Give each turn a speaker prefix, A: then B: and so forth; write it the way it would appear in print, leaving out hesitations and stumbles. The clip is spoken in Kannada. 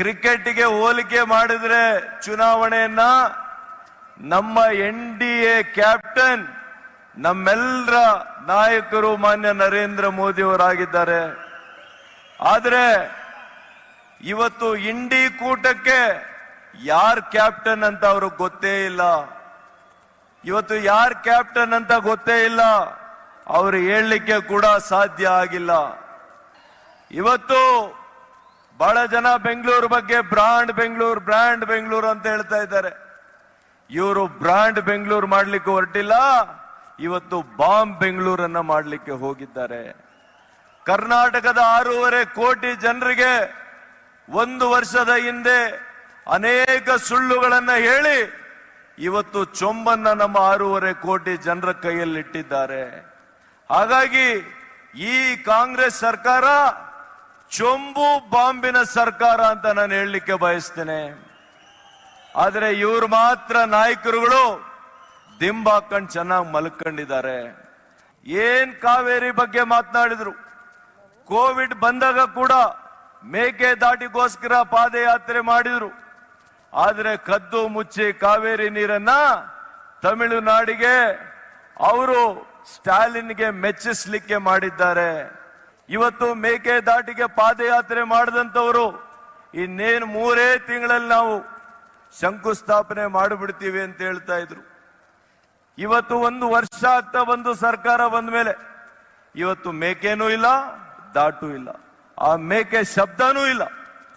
A: ಕ್ರಿಕೆಟ್ಗೆ ಹೋಲಿಕೆ ಮಾಡಿದ್ರೆ ಚುನಾವಣೆಯನ್ನ ನಮ್ಮ NDA ಕ್ಯಾಪ್ಟನ್ ನಮ್ಮೆಲ್ಲರ ನಾಯಕರು ಮಾನ್ಯ ನರೇಂದ್ರ ಮೋದಿ ಅವರಾಗಿದ್ದಾರೆ. ಆದ್ರೆ ಇವತ್ತು ಇಂಡಿ ಕೂಟಕ್ಕೆ ಯಾರ್ ಕ್ಯಾಪ್ಟನ್ ಅಂತ ಅವ್ರಿಗೆ ಗೊತ್ತೇ ಇಲ್ಲ. ಇವತ್ತು ಯಾರ್ ಕ್ಯಾಪ್ಟನ್ ಅಂತ ಗೊತ್ತೇ ಇಲ್ಲ. ಅವರು ಹೇಳಲಿಕ್ಕೆ ಕೂಡ ಸಾಧ್ಯ ಆಗಿಲ್ಲ. ಇವತ್ತು ಬಹಳ ಜನ ಬೆಂಗಳೂರು ಬಗ್ಗೆ ಬ್ರಾಂಡ್ ಬೆಂಗಳೂರು ಅಂತ ಹೇಳ್ತಾ ಇದ್ದಾರೆ. ಇವರು ಬ್ರಾಂಡ್ ಬೆಂಗಳೂರು ಮಾಡ್ಲಿಕ್ಕೆ ಹೊರಟಿಲ್ಲ, ಇವತ್ತು ಬಾಂಬ್ ಬೆಂಗಳೂರನ್ನ ಮಾಡ್ಲಿಕ್ಕೆ ಹೋಗಿದ್ದಾರೆ. ಕರ್ನಾಟಕದ 6.5 ಕೋಟಿ ಜನರಿಗೆ 1 ವರ್ಷದ ಹಿಂದೆ ಅನೇಕ ಸುಳ್ಳುಗಳನ್ನ ಹೇಳಿ ಇವತ್ತು ಚೊಂಬನ್ನ ನಮ್ಮ 6.5 ಕೋಟಿ ಜನರ ಕೈಯಲ್ಲಿಟ್ಟಿದ್ದಾರೆ. ಹಾಗಾಗಿ ಈ ಕಾಂಗ್ರೆಸ್ ಸರ್ಕಾರ ಚೊಂಬು ಬಾಂಬಿನ ಸರ್ಕಾರ ಅಂತ ನಾನು ಹೇಳಲಿಕ್ಕೆ ಬಯಸ್ತೇನೆ. ಆದ್ರೆ ಇವ್ರು ಮಾತ್ರ ನಾಯಕರುಗಳು ದಿಂಬಾಕೊಂಡು ಚೆನ್ನಾಗಿ ಮಲ್ಕೊಂಡಿದ್ದಾರೆ. ಏನ್ ಕಾವೇರಿ ಬಗ್ಗೆ ಮಾತನಾಡಿದ್ರು. ಕೋವಿಡ್ ಬಂದಾಗ ಕೂಡ ಮೇಕೆದಾಟಿಗೋಸ್ಕರ ಪಾದಯಾತ್ರೆ ಮಾಡಿದ್ರು. ಆದ್ರೆ ಕದ್ದು ಮುಚ್ಚಿ ಕಾವೇರಿ ನೀರನ್ನ ತಮಿಳುನಾಡಿಗೆ ಅವರು ಸ್ಟಾಲಿನ್ಗೆ ಮೆಚ್ಚಿಸ್ಲಿಕ್ಕೆ ಮಾಡಿದ್ದಾರೆ. ಇವತ್ತು ಮೇಕೆದಾಟಿಗೆ ಪಾದಯಾತ್ರೆ ಮಾಡಿದಂತವರು ಇನ್ನೇನು 3 ತಿಂಗಳಲ್ಲಿ ನಾವು ಶಂಕುಸ್ಥಾಪನೆ ಮಾಡಿಬಿಡ್ತೀವಿ ಅಂತ ಹೇಳ್ತಾ ಇದ್ರು. ಇವತ್ತು 1 ವರ್ಷ ಆಗ್ತಾ ಬಂದು ಸರ್ಕಾರ ಬಂದ ಮೇಲೆ ಇವತ್ತು ಮೇಕೆನೂ ಇಲ್ಲ, ದಾಟು ಇಲ್ಲ, ಆ ಮೇಕೆ ಶಬ್ದನೂ ಇಲ್ಲ.